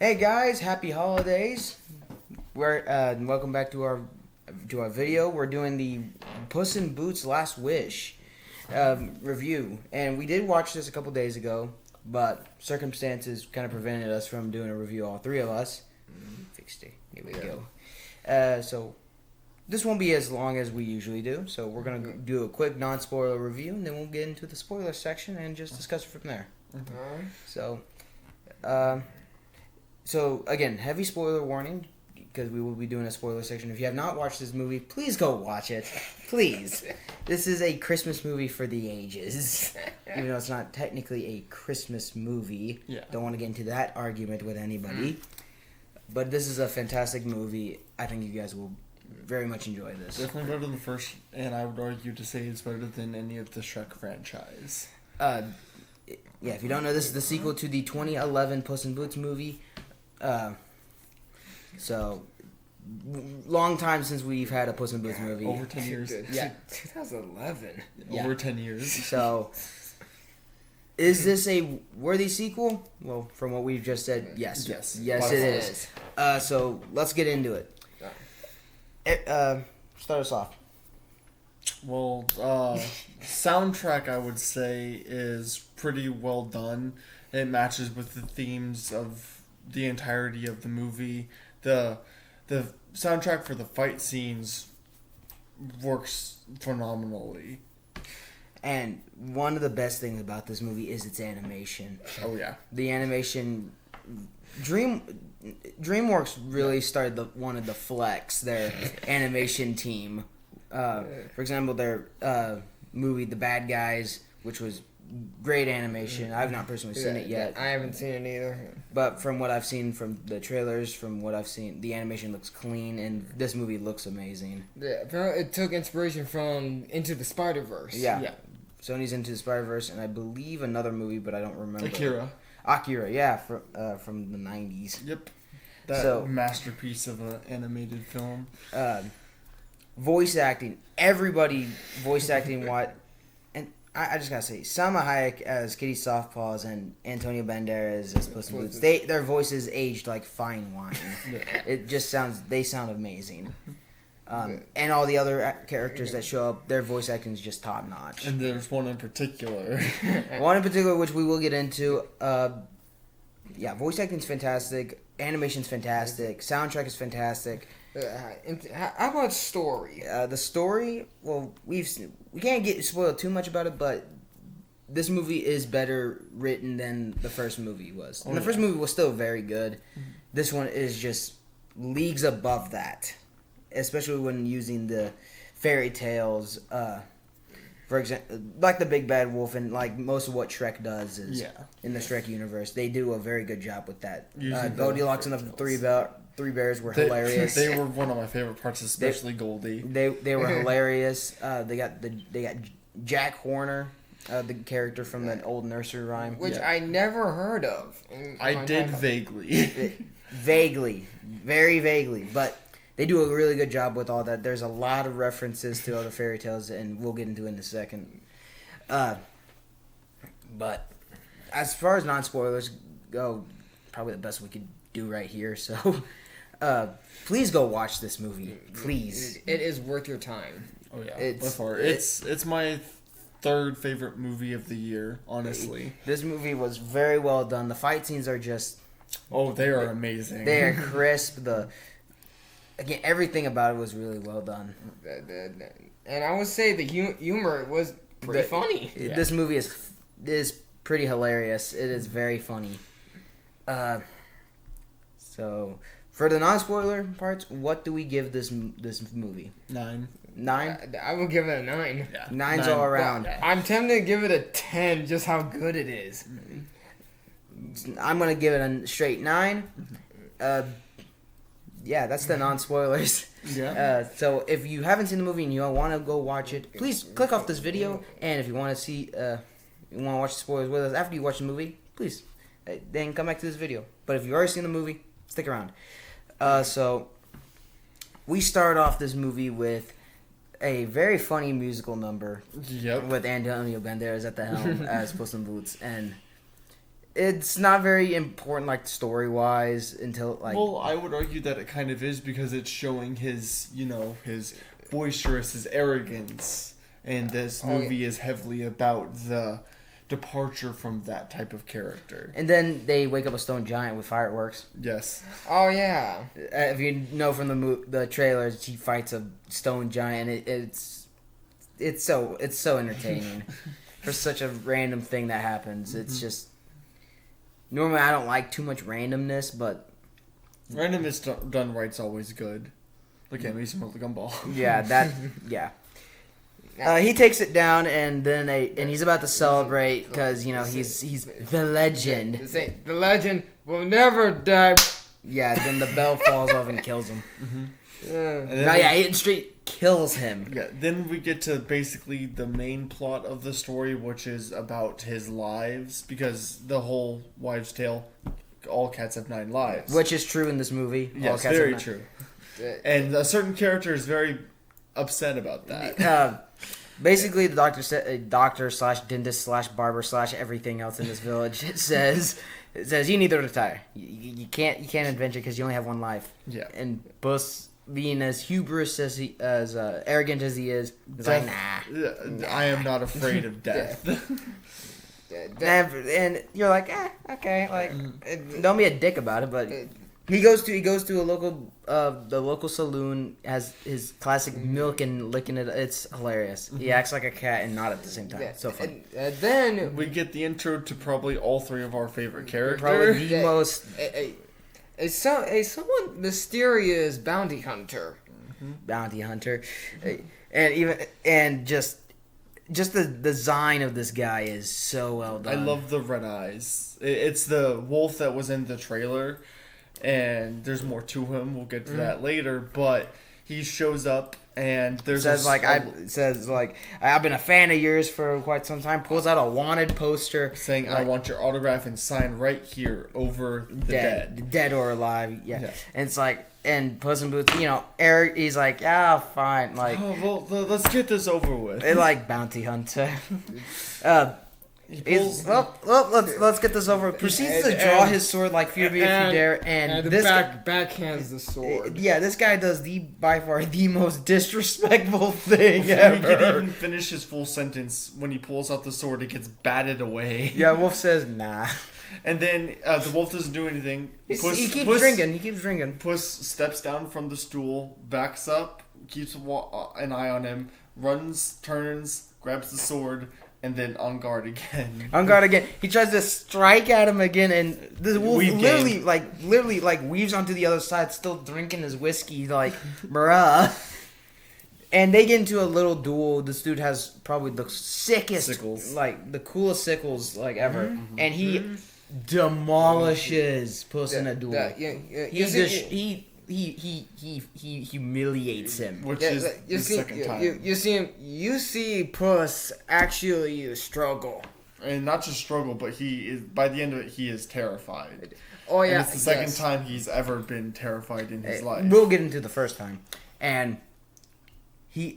Hey guys, happy holidays! Welcome back to our video. We're doing the Puss in Boots Last Wish review, and we did watch this a couple days ago, but circumstances kind of prevented us from doing a review. All three of us fixed it. Here we go. So this won't be as long as we usually do. So we're gonna do a quick non-spoiler review, and then we'll get into the spoiler section and just discuss it from there. So. So, again, heavy spoiler warning, because we will be doing a spoiler section. If you have not watched this movie, please go watch it. Please. This is a Christmas movie for the ages. Even though it's not technically a Christmas movie. Yeah. Don't want to get into that argument with anybody. But this is a fantastic movie. I think you guys will very much enjoy this. Definitely better than the first, and I would argue to say it's better than any of the Shrek franchise. Yeah, if you don't know, this is the sequel to the 2011 Puss in Boots movie. So, long time since we've had a Puss in Boots movie. Over 10 years. Yeah. 2011. Yeah. Over 10 years. So, is this a worthy sequel? Well, from what we've just said, yes. Yes. Yes, it is. So, let's get into it. Start us off. Well, soundtrack, I would say, is pretty well done. It matches with the themes of the entirety of the movie. The soundtrack for the fight scenes works phenomenally. And one of the best things about this movie is its animation. Oh yeah, the animation. DreamWorks really wanted to flex their animation team. For example, their movie The Bad Guys, which was great animation. I've not personally seen it yet. I haven't seen it either. But from what I've seen from the trailers, from what I've seen, the animation looks clean, and this movie looks amazing. Yeah, apparently it took inspiration from Into the Spider-Verse. Yeah. Sony's Into the Spider-Verse, and I believe another movie, but I don't remember. Akira, yeah, from the 90s. Yep. That masterpiece of an animated film. Voice acting. Everybody voice acting what... I just gotta say, Salma Hayek as Kitty Softpaws and Antonio Banderas as Puss in Boots. Their voices aged like fine wine. It just they sound amazing. And all the other characters that show up, their voice acting is just top notch. And there's one in particular. One in particular, which we will get into. Voice acting's fantastic. Animation's fantastic. Soundtrack is fantastic. How about story? The story, well, we can't get spoiled too much about it, but this movie is better written than the first movie was. And the first movie was still very good. This one is just leagues above that, especially when using the fairy tales. For example, like the Big Bad Wolf and like most of what Shrek does is in the Shrek universe. They do a very good job with that. Goldilocks and the Three Bears were hilarious. They were one of my favorite parts, especially Goldie. They were hilarious. They got Jack Horner, the character from that old nursery rhyme, which I never heard of. I did vaguely, very vaguely, but they do a really good job with all that. There's a lot of references to other fairy tales, and we'll get into it in a second. But as far as non-spoilers go, probably the best we could do right here. So, please go watch this movie. Please, it is worth your time. Oh yeah, it's my third favorite movie of the year. Honestly, this movie was very well done. The fight scenes are just they are amazing. They are crisp. Again, everything about it was really well done. And I would say the humor was pretty funny. This movie is pretty hilarious. It is very funny. So, for the non-spoiler parts, what do we give this movie? 9. 9? I will give it a 9. Yeah. 9's all around. I'm tempted to give it a 10, just how good it is. I'm going to give it a straight 9. Yeah, that's the non-spoilers. Yeah. So if you haven't seen the movie and you want to go watch it, please click off this video. And if you want to see, you want to watch the spoilers with us after you watch the movie, please, then come back to this video. But if you've already seen the movie, stick around. So we start off this movie with a very funny musical number. Yep. With Antonio Banderas at the helm as Puss in Boots, and it's not very important, like story wise, until like. Well, I would argue that it kind of is because it's showing his, his boisterous, his arrogance, and this movie is heavily about the departure from that type of character. And then they wake up a stone giant with fireworks. Yes. Oh yeah. If you know from the trailers, he fights a stone giant. It's so entertaining for such a random thing that happens. It's just normally I don't like too much randomness, but Randomness done right's always good. Look at me, smoke the gumball. yeah. He takes it down, and then he's about to celebrate because he's the legend. The legend will never die. Yeah, then the bell falls off and kills him. And then Aiden Street kills him. Yeah, then we get to basically the main plot of the story, which is about his lives, because the whole wives' tale, all cats have 9 lives. Which is true in this movie. Yes, very true. And a certain character is very upset about that. Basically, the doctor slash dentist slash barber slash everything else in this village says you need to retire. You can't adventure because you only have one life. Yeah. And Puss, being as hubris as arrogant as he is like, nah. I am not afraid of death. And you're like, okay, like don't be a dick about it, but. He goes to a local the local saloon, has his classic milk and licking it. It's hilarious. He acts like a cat and not at the same time. So funny. Then we get the intro to probably all 3 of our favorite characters. Probably the most a somewhat mysterious bounty hunter. Bounty hunter, and just the design of this guy is so well done. I love the red eyes. It's the wolf that was in the trailer. And there's more to him. We'll get to that later. But he shows up, and there's I've been a fan of yours for quite some time. Pulls out a wanted poster saying, "I want your autograph and sign right here over the dead or alive." Yeah. And it's like, and Puss in Boots, Eric, he's like, fine, like, oh well, let's get this over with. They like bounty hunter. Let's get this over. Proceeds to draw his sword like Fear Me If You Dare, and this backhands the sword. Yeah, this guy does by far the most disrespectful thing Before ever. he can even finish his full sentence, when he pulls out the sword, it gets batted away. Yeah, Wolf says nah, and then the wolf doesn't do anything. He keeps drinking. Puss steps down from the stool, backs up, keeps an eye on him, runs, turns, grabs the sword. And then on guard again. He tries to strike at him again, and the wolf literally weaves onto the other side, still drinking his whiskey, like, bruh. And they get into a little duel. This dude has probably the sickest, sickles. like, the coolest sickles, like, ever. And he demolishes Puss in a duel. He humiliates him, which is the second time. You see Puss actually struggle, and not just struggle, but he is by the end of it he is terrified. Oh yeah, and it's the second time he's ever been terrified in his life. We'll get into the first time, and he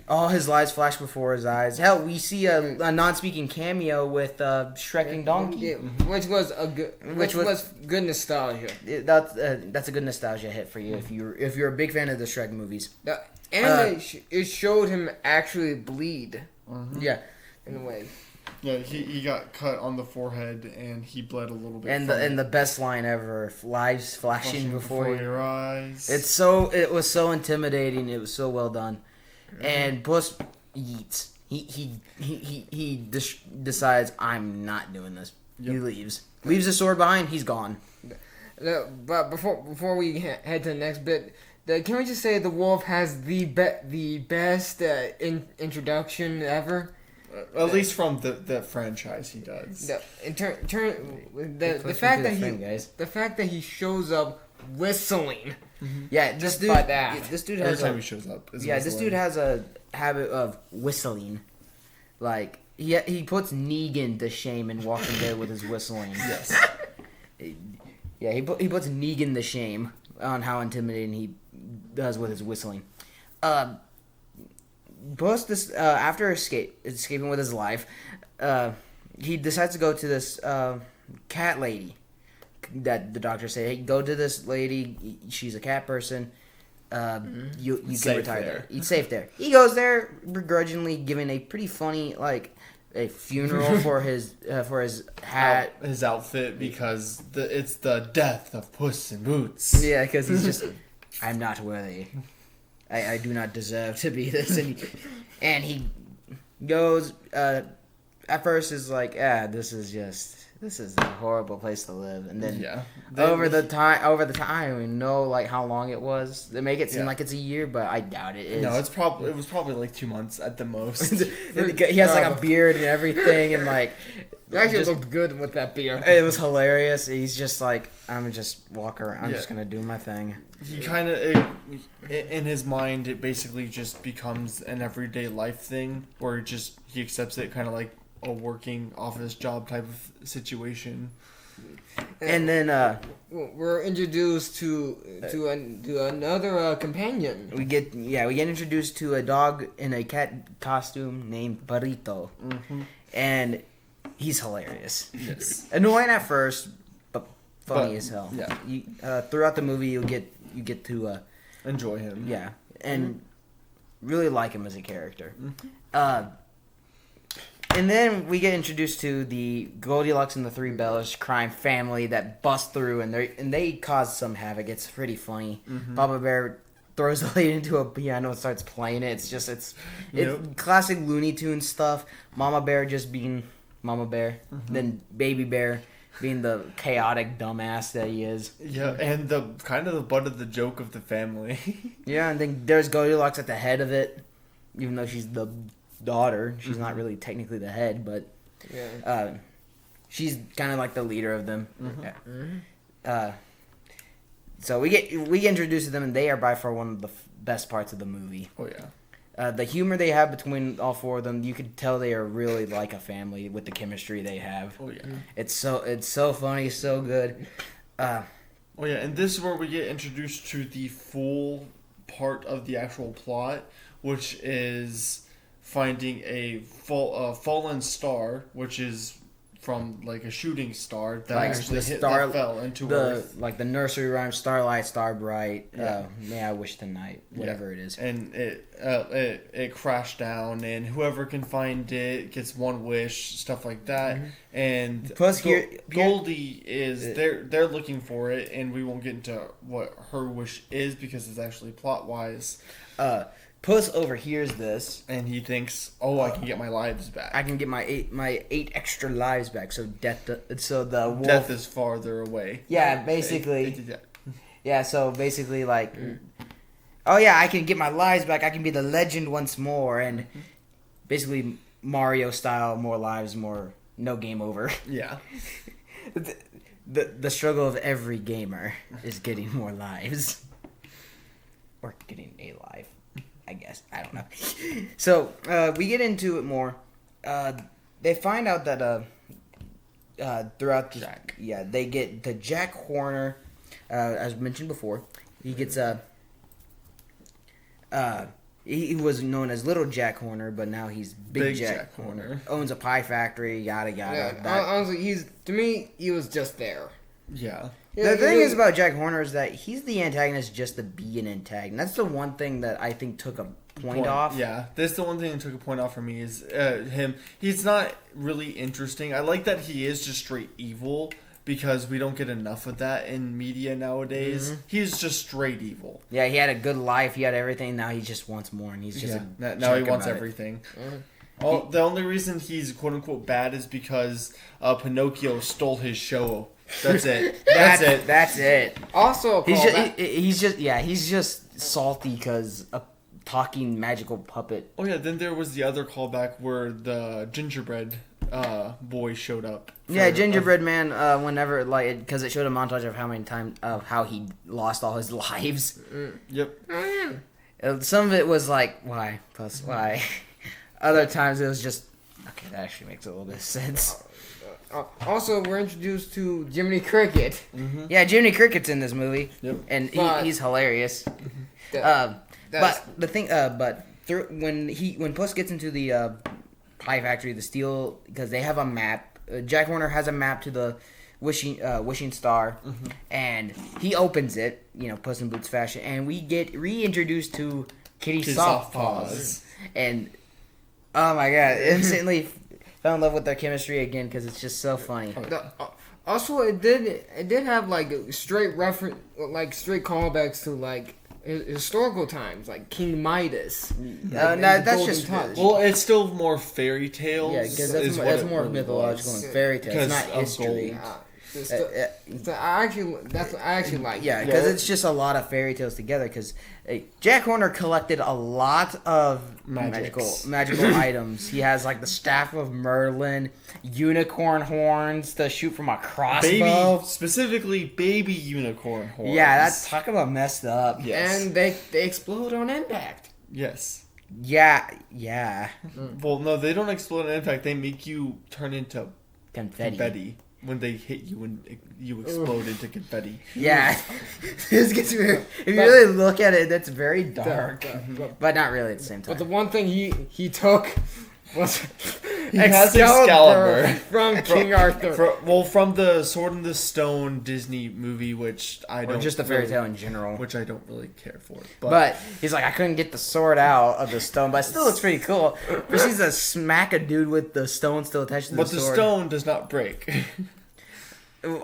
all his lives flash before his eyes. Hell, we see a non-speaking cameo with Shrek Donkey, which was good nostalgia. That's a good nostalgia hit for you if you're a big fan of the Shrek movies. And it showed him actually bleed. Yeah, in a way. Yeah, he got cut on the forehead and he bled a little bit. And the best line ever, lives flashing before your eyes. It was so intimidating. It was so well done. And Puss eats. He decides, I'm not doing this. Yep. He leaves the sword behind. He's gone. But before we head to the next bit, can we just say the wolf has the best introduction ever? At least from the franchise, he does. The fact that he shows up whistling. Mm-hmm. Yeah, this dude has every time he shows up. This dude has a habit of whistling. Like he puts Negan to shame in Walking Dead with his whistling. Yes. Yeah, he puts Negan to shame on how intimidating he does with his whistling. Puss, after escaping with his life, he decides to go to this cat lady that the doctor said, hey, go to this lady. She's a cat person. You can Safe retire there. there. He's safe there. He goes there begrudgingly, giving a pretty funny a funeral for his hat. His outfit, because it's the death of Puss in Boots. Yeah, because he's just, I'm not worthy. I do not deserve to be this. And he goes, at first is like, this is a horrible place to live. And then over the time, I don't even know like how long it was. They make it seem like it's a year, but I doubt it is. No, it was probably like 2 months at the most. He has like a beard and everything, and like It actually looked good with that beard. it was hilarious. He's just like, I'm just walk around. I'm just gonna do my thing. He kind of, in his mind, it basically just becomes an everyday life thing where he accepts it, kind of like a working office job type of situation. And then we're introduced to another companion. we get introduced to a dog in a cat costume named Burrito, and he's hilarious. Yes. Annoying at first, but funny as hell. Yeah. Throughout the movie, you get to Enjoy him. yeah, and really like him as a character. And then we get introduced to the Goldilocks and the Three Bells crime family that bust through, and they cause some havoc. It's pretty funny. Papa Bear throws the lady into a piano and starts playing it. It's classic Looney Tunes stuff. Mama Bear just being Mama Bear, then Baby Bear being the chaotic dumbass that he is. Yeah, and the kind of the butt of the joke of the family. Yeah, and then there's Goldilocks at the head of it, even though she's the daughter. She's not really technically the head, but she's kind of like the leader of them. So we get introduced to them, and they are by far one of the best parts of the movie. Oh yeah. The humor they have between all four of them, you could tell they are really like a family with the chemistry they have. Oh yeah. It's so funny, so good. Oh yeah, and this is where we get introduced to the full part of the actual plot, which is finding a fallen star, which is from like a shooting star that Like actually the that fell into Earth. Like the nursery rhyme, starlight, star bright. May I wish tonight, whatever it is. And it crashed down, and whoever can find it gets one wish, stuff like that. And Plus, Goldie is they're looking for it, and we won't get into what her wish is because it's actually plot wise. Puss overhears this, and he thinks, "Oh, I can get my lives back. I can get my eight extra lives back." So the wolf, Death is farther away." Yeah, basically. Yeah, so basically, like, oh yeah, I can get my lives back. I can be the legend once more, and basically Mario style, more lives, no game over. Yeah. The struggle of every gamer is getting more lives, or getting a life. I guess. I don't know. So, we get into it more. They find out that throughout Jack. Yeah, they get the Jack Horner, as mentioned before. He gets he was known as Little Jack Horner, but now he's Big Jack Horner. Owns a pie factory, yada yada. Yeah, honestly, to me, he was just there. Yeah. The thing is about Jack Horner is that he's the antagonist just to be an antagonist. That's the one thing that I think took a point off. Yeah, that's the one thing that took a point off for me is him. He's not really interesting. I like that he is just straight evil because we don't get enough of that in media nowadays. He's just straight evil. Yeah, he had a good life. He had everything. Now he just wants more, and he's just now he wants everything. The only reason he's quote unquote bad is because Pinocchio stole his show. That's it. That's it. Also, he's just salty because a talking magical puppet. Oh yeah, then there was the other callback where the gingerbread boy showed up. Yeah, gingerbread man. Whenever because it showed a montage of how many times of how he lost all his lives. Yep. Some of it was like why plus why. Other times it was just okay. That actually makes a little bit of sense. Also, we're introduced to Jiminy Cricket. Yeah, Jiminy Cricket's in this movie, and he's hilarious. But the thing, when Puss gets into the pie factory, the steel, because they have a map Jack Horner has a map to the wishing star, and he opens it, Puss in Boots fashion, and we get reintroduced to Kitty Softpaws, and oh my god, instantly fell in love with their chemistry again because it's just so funny. Also, it did have like straight callbacks to like historical times, like King Midas. That's just well, it's still more fairy tales. Yeah, because that's more mythological and fairy tales. It's not history. I actually like. Yeah, because it's just a lot of fairy tales together. Because Jack Horner collected a lot of magical items. He has like the staff of Merlin, unicorn horns to shoot from a crossbow. Specifically, baby unicorn horns. Yeah, that's talk about messed up. Yes. And they explode on impact. Yes. Yeah. Well, no, they don't explode on impact. They make you turn into confetti. When they hit you and you explode into confetti. Yeah. This gets very, if you really look at it, that's very dark. But not really at the same time. But the one thing he took was he has Excalibur from King Arthur. From the Sword in the Stone Disney movie, which I don't... Or just the fairy tale in general. Which I don't really care for. But he's like, I couldn't get the sword out of the stone, but it still looks pretty cool. Proceeds to smack a dude with the stone still attached to the sword. But the stone does not break.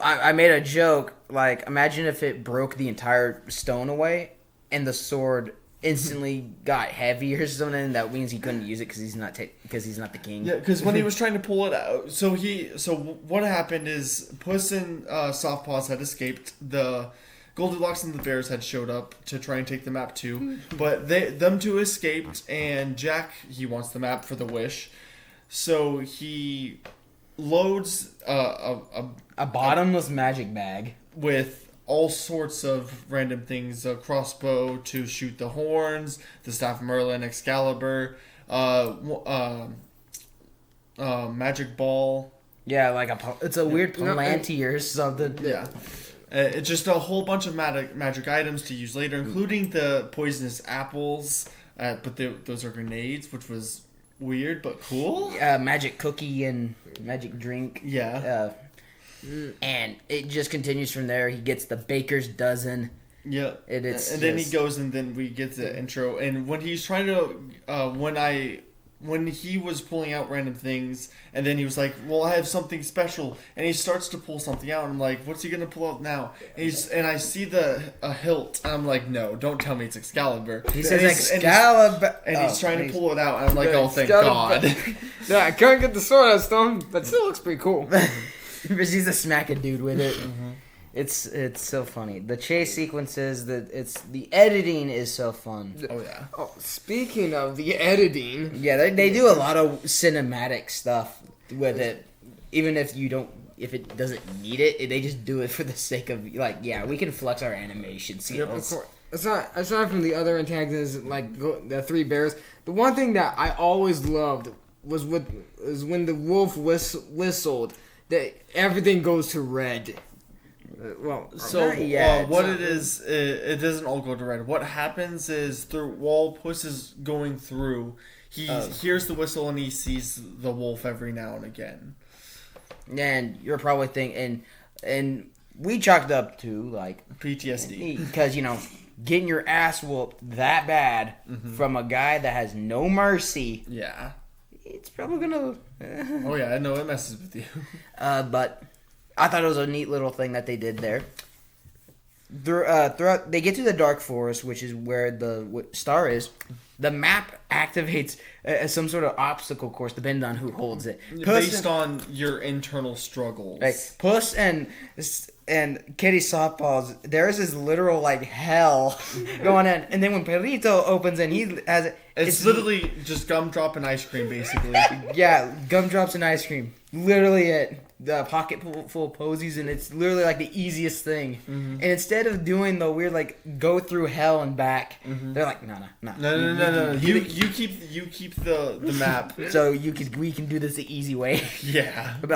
I made a joke, like, imagine if it broke the entire stone away and the sword instantly got heavy or something. That means he couldn't use it because he's not the king. Yeah, because when he was trying to pull it out, so what happened is Puss and Softpaws had escaped. The Goldilocks and the Bears had showed up to try and take the map too, but them two escaped, and Jack, he wants the map for the wish, so he loads a bottomless magic bag with all sorts of random things: a crossbow to shoot the horns, the staff of Merlin, Excalibur, magic ball. Yeah, it's a weird Palantir or something. Yeah. It's just a whole bunch of magic items to use later, including the poisonous apples. But those are grenades, which was weird but cool. Magic cookie and magic drink. Yeah. And it just continues from there. He gets the baker's dozen. Yeah. Then he goes, and then we get the intro. And when he's trying to, when he was pulling out random things, and then he was like, well, I have something special, and he starts to pull something out, and I'm like, what's he gonna pull out now? And I see a hilt, and I'm like, no, don't tell me it's Excalibur. He says Excalibur, and he's trying to pull it out, and I'm like, oh, thank God. Yeah, I can't get the sword out of stone, but still looks pretty cool. He's a smack a dude with it. It's so funny. The chase sequences, the editing is so fun. Oh yeah. Oh, speaking of the editing, yeah, they do a lot of cinematic stuff with it. Even if it doesn't need it, they just do it for the sake of we can flex our animation skills. Aside from the other antagonists, like the three bears, the one thing that I always loved was when the wolf whistled, that everything goes to red. What it is, it doesn't all go to red. What happens is, while Puss is going through, he hears the whistle and he sees the wolf every now and again. And you're probably thinking, and we chalked up to PTSD, because getting your ass whooped that bad from a guy that has no mercy. Yeah, it's probably gonna. Oh yeah, I know it messes with you. But I thought it was a neat little thing that they did there. Throughout, they get to the Dark Forest, which is where the star is. The map activates some sort of obstacle course, depending on who holds it. Based on your internal struggles. Puss and Kitty Softpaws, there's this literal hell going on, and then when Perrito opens and he has it, it's literally just gumdrop and ice cream, basically. Yeah, gumdrops and ice cream, literally it. The pocket full of posies, and it's literally the easiest thing. And instead of doing the weird go through hell and back, they're like, no. You keep the map. So we can do this the easy way. Yeah. But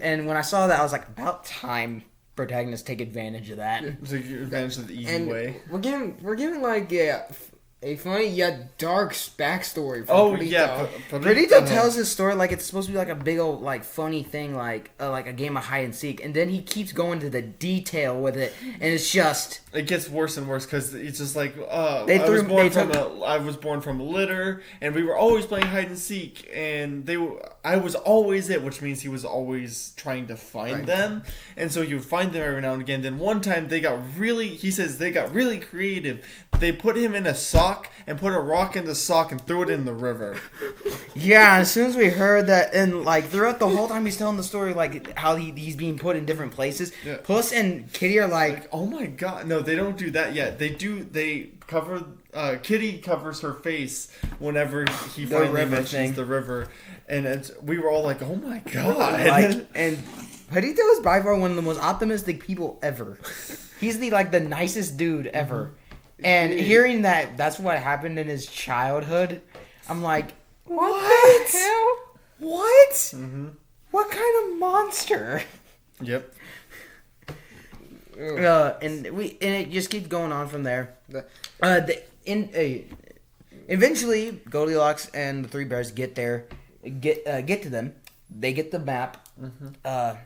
and when I saw that, I was like, about time protagonists take advantage of that. Take advantage of the easy way. We're giving a funny yet dark backstory from Perito. yeah, Perito tells his story like it's supposed to be like a big old like funny thing, like a game of hide and seek, and then he keeps going to the detail with it, and it's just it gets worse and worse because it's just like I was born from a litter, and we were always playing hide and seek, and I was always it, which means he was always trying to find them, and so you would find them every now and again. Then one time he says they got really creative. They put him in a sock and put a rock in the sock and threw it in the river. Yeah, as soon as we heard that, and like throughout the whole time he's telling the story, like how he's being put in different places. Yeah. Puss and Kitty are like, oh my god, no, they don't do that yet. They cover. Kitty covers her face whenever he finally mentions the river, and we were all like, oh my god. And Perito is by far one of the most optimistic people ever. He's the nicest dude ever. Mm-hmm. And hearing that's what happened in his childhood, I'm like, what the hell? What? Mm-hmm. What kind of monster? Yep. And it just keeps going on from there. Eventually, Goldilocks and the three bears get to them. They get the map. Mm-hmm.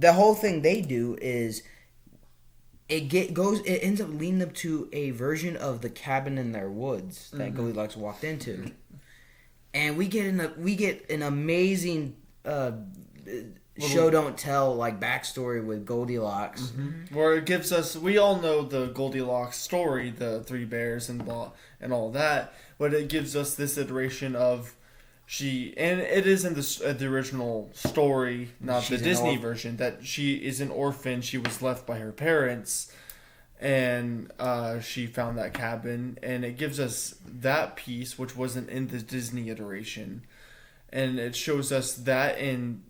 The whole thing they do is it ends up leading them to a version of the cabin in their woods that mm-hmm. Goldilocks walked into, and we get an amazing show don't tell backstory with Goldilocks, mm-hmm. where it gives us, we all know the Goldilocks story, the three bears and all that, but it gives us this iteration of and it is in the original story, not the Disney version, that she is an orphan. She was left by her parents, and she found that cabin, and it gives us that piece, which wasn't in the Disney iteration, and it shows us that, and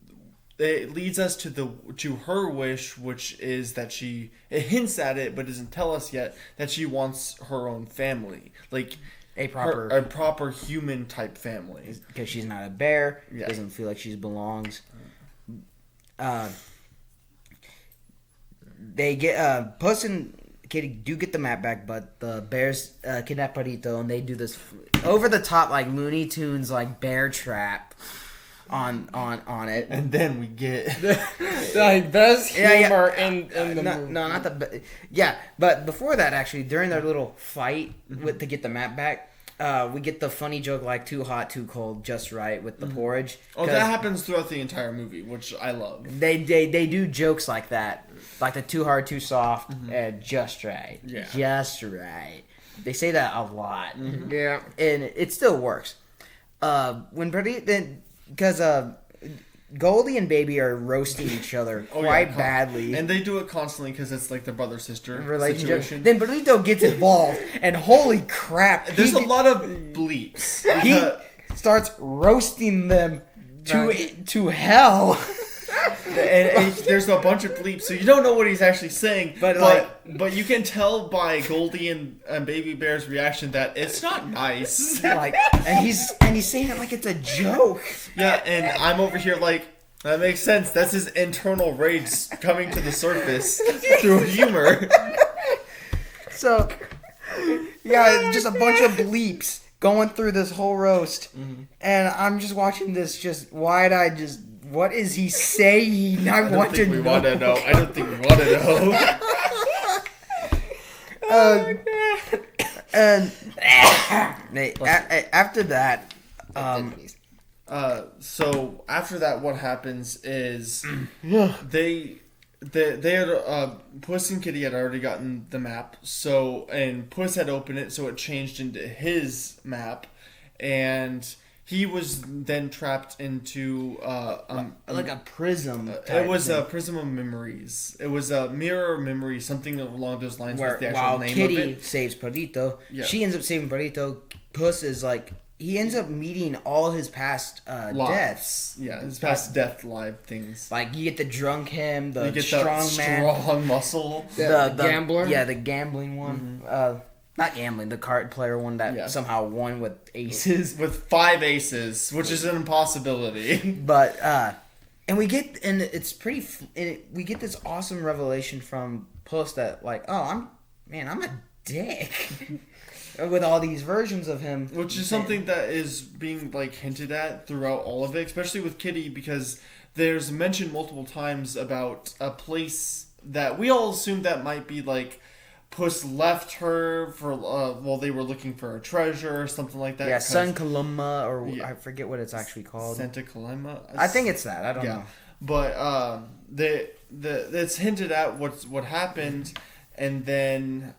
it leads us to her wish, which is that it hints at it, but doesn't tell us yet, that she wants her own family, a proper human type family, because she's not a bear. Yeah. Doesn't feel like she belongs. They get Puss and Kitty do get the map back, but the bears kidnap Perito, and they do this over the top Looney Tunes bear trap on it, and then we get best humor in the movie. No, not the but before that, actually, during their little fight to get the map back, we get the funny joke too hot, too cold, just right with the porridge. Oh, that happens throughout the entire movie, which I love. They do jokes like that, like the too hard, too soft, and just right. Yeah, just right. They say that a lot. Mm-hmm. Yeah, and it still works. Because Goldie and Baby are roasting each other quite badly. And they do it constantly because it's the brother-sister situation. Then Perito gets involved, and holy crap. There's a lot of bleeps. He starts roasting them to hell. and there's a bunch of bleeps, so you don't know what he's actually saying. But you can tell by Goldie and Baby Bear's reaction that it's not nice. And he's saying it like it's a joke. Yeah, and I'm over here that makes sense. That's his internal rage coming to the surface through humor. So, yeah, just a bunch of bleeps going through this whole roast, and I'm just watching this just wide-eyed, just. What is he saying? I don't think we want to know. And after that, so after that, what happens is they had Puss and Kitty had already gotten the map, and Puss had opened it, so it changed into his map, and he was then trapped into a prism. It was a prism of memories. It was a mirror of memories, something along those lines. Was the actual name Kitty of it. Saves Perito, she ends up saving Perito. Puss is he ends up meeting all his past deaths. Yeah, his past death live things. You get the drunk him, the strong man, strong muscle, the gambler. Yeah, the gambling one. Mm-hmm. Not gambling, the card player one that somehow won with aces. With 5 aces, which is an impossibility. But, we get this awesome revelation from Puss that, I'm a dick with all these versions of him, which is something that is being like hinted at throughout all of it, especially with Kitty, because there's mentioned multiple times about a place that we all assume that might be like Puss left her for while they were looking for a treasure or something like that. Yeah, San Coloma, or I forget what it's actually called. Santa Coloma. I think it's that. I don't know. But it's hinted at what happened, and then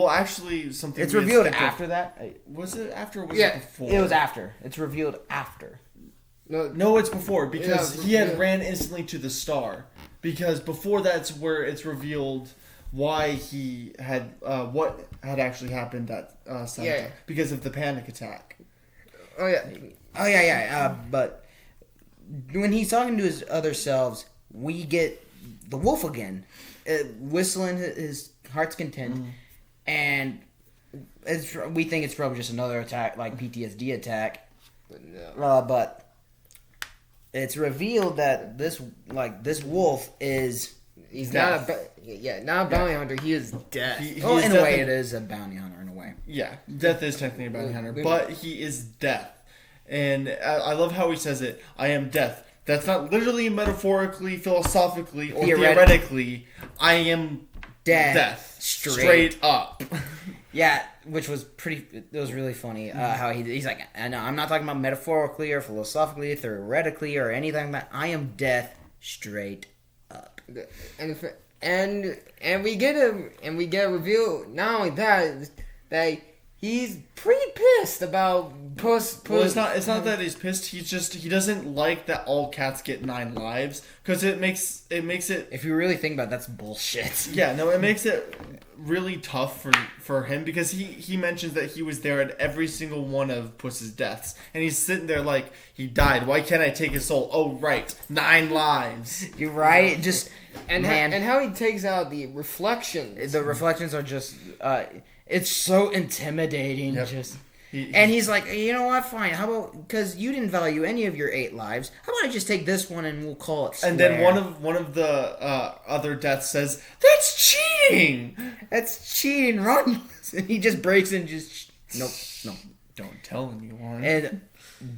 actually something. It's revealed after that. Was it after? Or was it before? It was after. It's revealed after. No, it's before, because he had ran instantly to the star. Because before that's where it's revealed why he had what had actually happened at Santa. Yeah. Because of the panic attack. Oh yeah. But when he's talking to his other selves, we get the wolf again, whistling his heart's content, and we think it's probably just another attack, like PTSD attack. But it's revealed that this wolf is he's death. not a bounty hunter. He is death. In a way, it is a bounty hunter. In a way, yeah, death is technically a bounty hunter, but he is death. And I love how he says it. I am death. That's not literally, metaphorically, philosophically, or theoretically. I am death. Straight up. Yeah, which was it was really funny. How he's like, no, I'm not talking about metaphorically or philosophically, theoretically, or anything like that. I am death straight up. And we get a reveal. Not only that he's pretty pissed about Puss. Well, it's not that he's pissed. He doesn't like that all cats get 9 lives, because it makes it. If you really think about it, that's bullshit. Yeah, no, it makes it really tough for him, because he mentions that he was there at every single one of Puss's deaths, and he's sitting there like, he died. Why can't I take his soul? Oh, right, 9 lives. You're right. Just and how he takes out the reflections. The reflections are just. It's so intimidating. Yep. And he's like, you know what? Fine. How about, because you didn't value any of your 8 lives? How about I just take this one and we'll call it square? And then one of the other deaths says, "That's cheating. That's cheating. Run!" And he just breaks and just no, don't tell anyone. And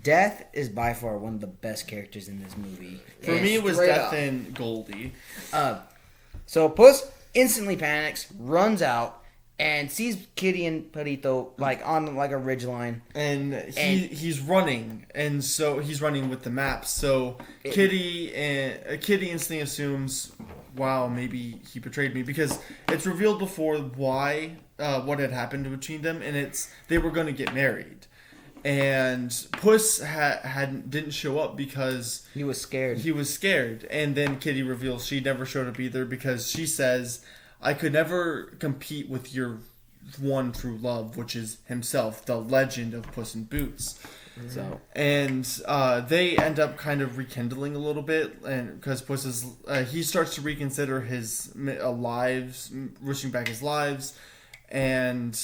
Death is by far one of the best characters in this movie. For me, it was Death and Goldie. So Puss instantly panics, runs out, and sees Kitty and Perito like on like a ridgeline, and he's running, and so he's running with the map. So Kitty instantly assumes, wow, maybe he betrayed me, because it's revealed before why what had happened between them, and they were going to get married, and Puss didn't show up because he was scared. And then Kitty reveals she never showed up either, because she says, I could never compete with your one true love, which is himself, the legend of Puss in Boots. Mm-hmm. So, and they end up kind of rekindling a little bit, and because Puss he starts to reconsider his lives, wishing back his lives, and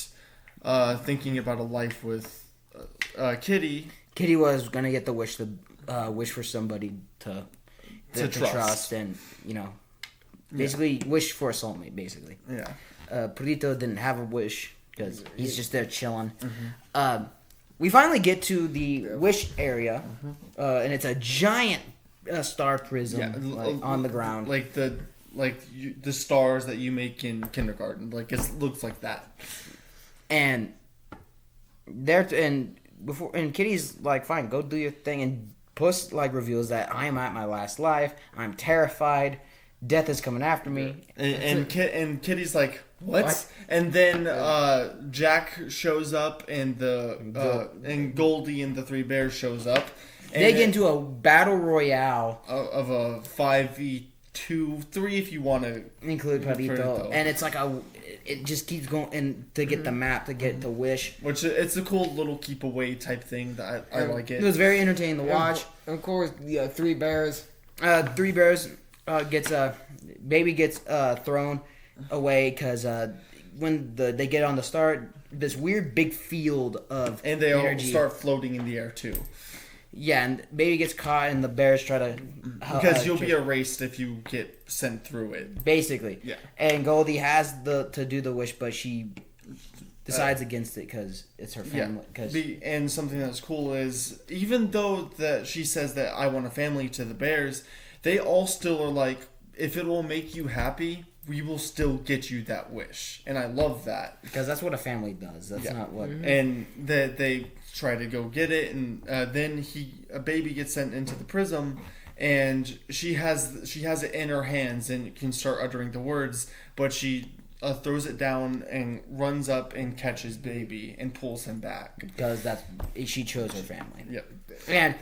thinking about a life with Kitty. Kitty was gonna get the wish for somebody to trust, and basically wish for a soulmate, basically. Yeah. Perito didn't have a wish because he's just there chilling. Mm-hmm. We finally get to the wish area, and it's a giant star prism on the ground, like the stars that you make in kindergarten. Like, it looks like that. And Kitty's like, fine, go do your thing, and Puss like reveals that I am at my last life. I'm terrified. Death is coming after me. And Kitty's like, what? And then Jack shows up, and and Goldie and the 3 bears shows up. And they get into a battle royale of a 5v2, 3 if you want to include Perito. And it's like it just keeps going, and to get the map, to get the wish. Which, it's a cool little keep away type thing that I like it. It was very entertaining to watch. Of course, the 3 bears. 3 bears baby gets thrown away because when they get on the start, this weird big field of and they energy. all start floating in the air too. Yeah, and baby gets caught, and the bears try to Because you'll be erased if you get sent through it. basically. Yeah. And Goldie has to do the wish, but she decides against it because it's her family. Cause And something that's cool is even though that she says that I want a family to the bears, they all still are like, if it will make you happy, we will still get you that wish, and I love that because that's what a family does. That's not what. And that they try to go get it, and then a baby gets sent into the prism, and she has it in her hands and can start uttering the words, but she throws it down and runs up and catches baby and pulls him back Because she chose her family. Yep. And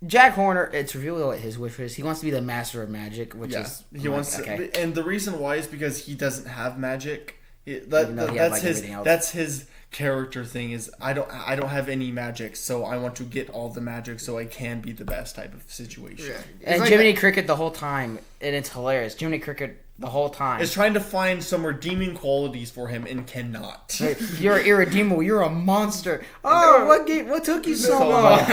Jack Horner, it's revealed what his wish is. He wants to be the master of magic, which is he wants okay. to, and the reason why is because he doesn't have magic. That's his character thing. Is I don't have any magic, so I want to get all the magic so I can be the best type of situation. Yeah. And Jiminy Cricket the whole time, and it's hilarious. Jiminy Cricket the whole time is trying to find some redeeming qualities for him and cannot. You're irredeemable. You're a monster. Oh, what took you so long?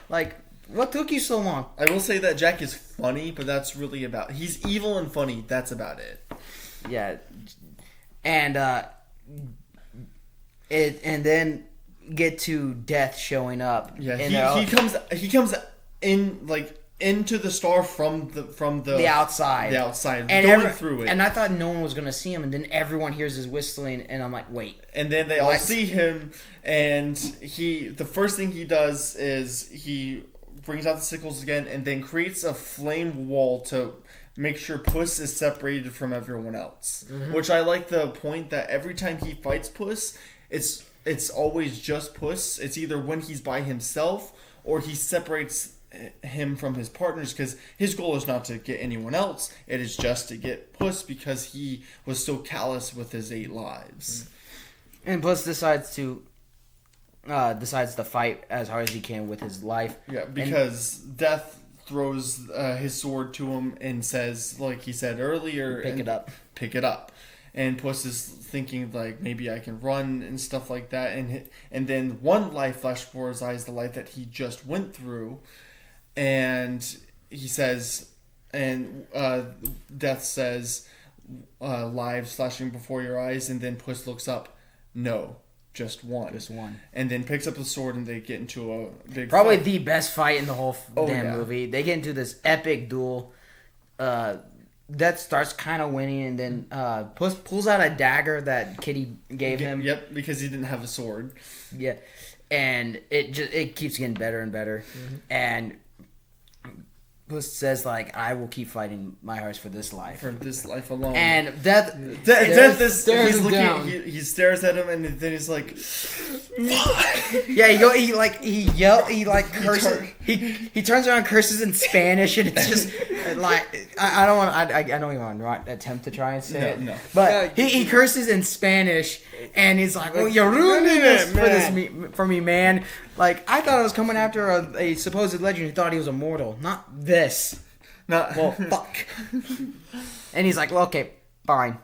Like, what took you so long? I will say that Jack is funny, but that's really about. He's evil and funny. That's about it. Yeah, and and then get to Death showing up. Yeah, he comes in like into the star from the outside. The outside, and going through it. And I thought no one was gonna see him, and then everyone hears his whistling, and I'm like, wait. And then they all see him, and the first thing he does is he brings out the sickles again, and then creates a flame wall to make sure Puss is separated from everyone else. Mm-hmm. Which I like the point that every time he fights Puss, it's always just Puss. It's either when he's by himself or he separates him from his partners, because his goal is not to get anyone else. It is just to get Puss because he was so callous with his 8 lives. And Puss decides to fight as hard as he can with his life. Yeah, because Death throws his sword to him and says, like he said earlier, pick it up. And Puss is thinking like, maybe I can run and stuff like that. And then one light flashed before his eyes, the light that he just went through. And he says, and Death says, lives flashing before your eyes. And then Puss looks up, no. Just one. And then picks up the sword and they get into a big Probably fight. the best fight in the whole movie. They get into this epic duel. Death starts kind of winning, and then Puss pulls out a dagger that Kitty gave him. Yep, because he didn't have a sword. Yeah. And it keeps getting better and better. Mm-hmm. And Puss says, like, I will keep fighting my hearts for this life. For this life alone. And Death stares at him, and then he's like, yeah, he curses. He turns around and curses in Spanish, and it's just like I don't even want to attempt to try and say it. No. But he curses in Spanish, and he's like, "Well, you're ruining this for me, man." Like, I thought I was coming after a supposed legend who thought he was immortal, not this. Well, fuck. And he's like, well, okay, fine.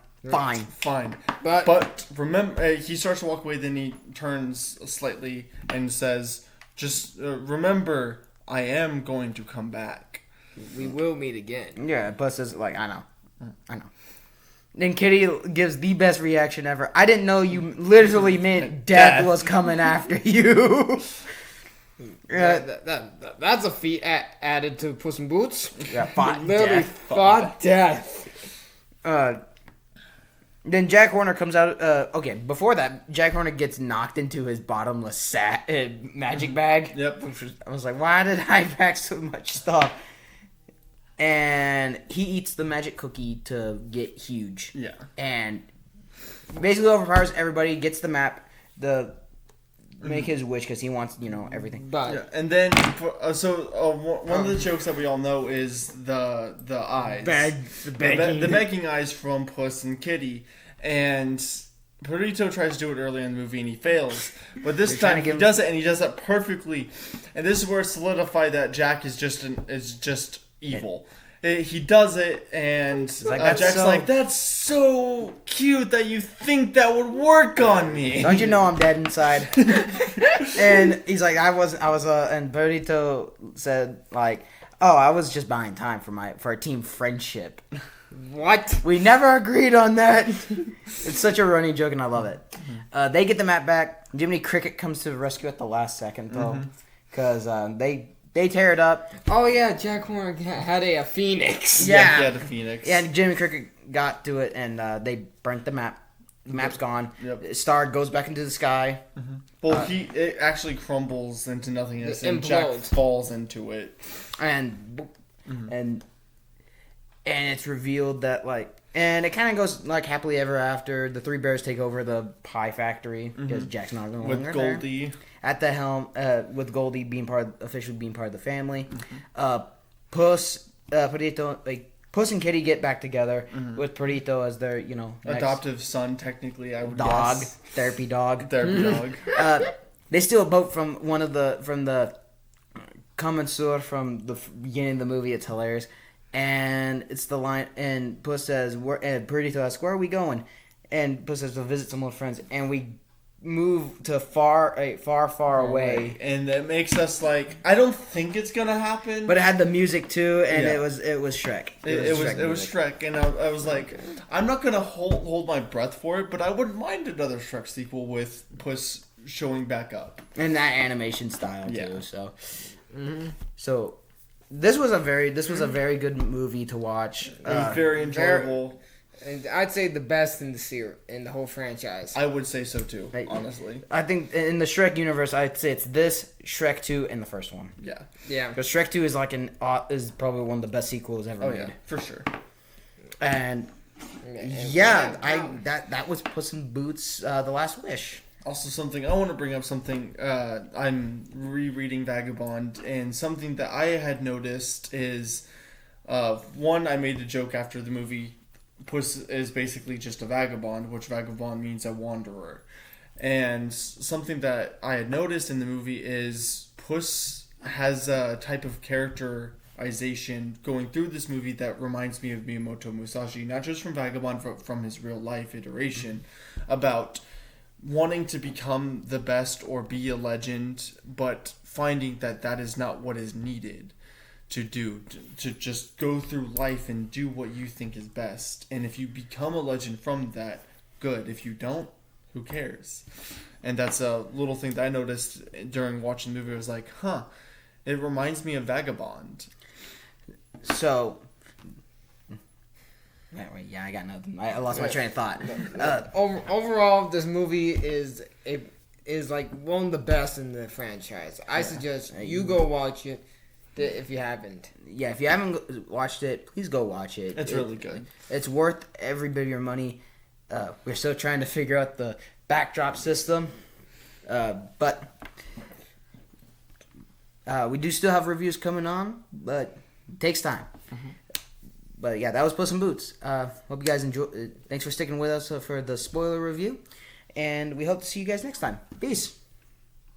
But remember, he starts to walk away, then he turns slightly and says, just remember, I am going to come back. We will meet again. Yeah, Puss is like, I know. Then Kitty gives the best reaction ever. I didn't know you literally meant death was coming after you. That's a feat added to Puss in Boots. Yeah, fought death. Then Jack Horner comes out. Okay, before that, Jack Horner gets knocked into his bottomless magic bag. Yep. I was like, why did I pack so much stuff? And he eats the magic cookie to get huge. Yeah. And basically overpowers everybody, gets the map, make his wish because he wants, everything. But and then one of the jokes that we all know is the eyes, the begging eyes from Puss and Kitty, and Burrito tries to do it early in the movie and he fails, but this time he does it and he does it perfectly, and this is where it solidified that Jack is just evil. he does it, and Jack's like, "That's so cute that you think that would work on me." Don't you know I'm dead inside? And he's like, and Burrito said like, "Oh, I was just buying time for a team friendship." What? We never agreed on that. It's such a running joke, and I love it. They get the map back. Jiminy Cricket comes to the rescue at the last second, though, because they tear it up. Oh yeah, Jack Horner had a phoenix. Yeah. He had a phoenix. Yeah, and Jiminy Cricket got to it, and they burnt the map. The map's gone. Yep. Star goes back into the sky. Well, it actually crumbles into nothingness, and Jack implodes. falls into it. And it's revealed that and it kind of goes like happily ever after. The three bears take over the pie factory because Jack's not going to With Goldie at the helm. With Goldie officially being part of the family. Puss, Perito, Puss and Kitty get back together with Perito as their next adoptive son, technically, I would dog, guess. therapy dog. Therapy dog. They steal a boat from the commensur from the beginning of the movie. It's hilarious. And it's the line, and Puss says, and Perito asks, "Where are we going?" And Puss says, "To visit some old friends." And we move to far away. And that makes us like, I don't think it's gonna happen. But it had the music too, and Yeah. it was Shrek. It was Shrek, and I was like, I'm not gonna hold my breath for it, but I wouldn't mind another Shrek sequel with Puss showing back up. And that animation style Yeah. too. So this was a very good movie to watch. It was very enjoyable. And I'd say the best in the whole franchise. I would say so too, honestly. I think in the Shrek universe, I'd say it's this, Shrek 2, and the first one. Yeah. Yeah. Because Shrek 2 is is probably one of the best sequels ever Oh made. yeah, for sure. And that was Puss in Boots: The Last Wish. Also, something I want to bring up. I'm rereading Vagabond, and something that I had noticed is, one, I made a joke after the movie. Puss is basically just a vagabond, which vagabond means a wanderer. And something that I had noticed in the movie is Puss has a type of characterization going through this movie that reminds me of Miyamoto Musashi, not just from Vagabond, but from his real life iteration, about wanting to become the best or be a legend, but finding that is not what is needed to do, to just go through life and do what you think is best. And if you become a legend from that, good. If you don't, who cares? And that's a little thing that I noticed during watching the movie. I was like, it reminds me of Vagabond. So, yeah, I got nothing. I lost my train of thought. Overall, this movie is like one of the best in the franchise. I suggest you go watch it if you haven't. Yeah, if you haven't watched it, please go watch it. It's really good. It's worth every bit of your money. We're still trying to figure out the backdrop system, but we do still have reviews coming on, but it takes time. But yeah, that was Puss in Boots. Hope you guys enjoy. Thanks for sticking with us for the spoiler review, and we hope to see you guys next time. Peace.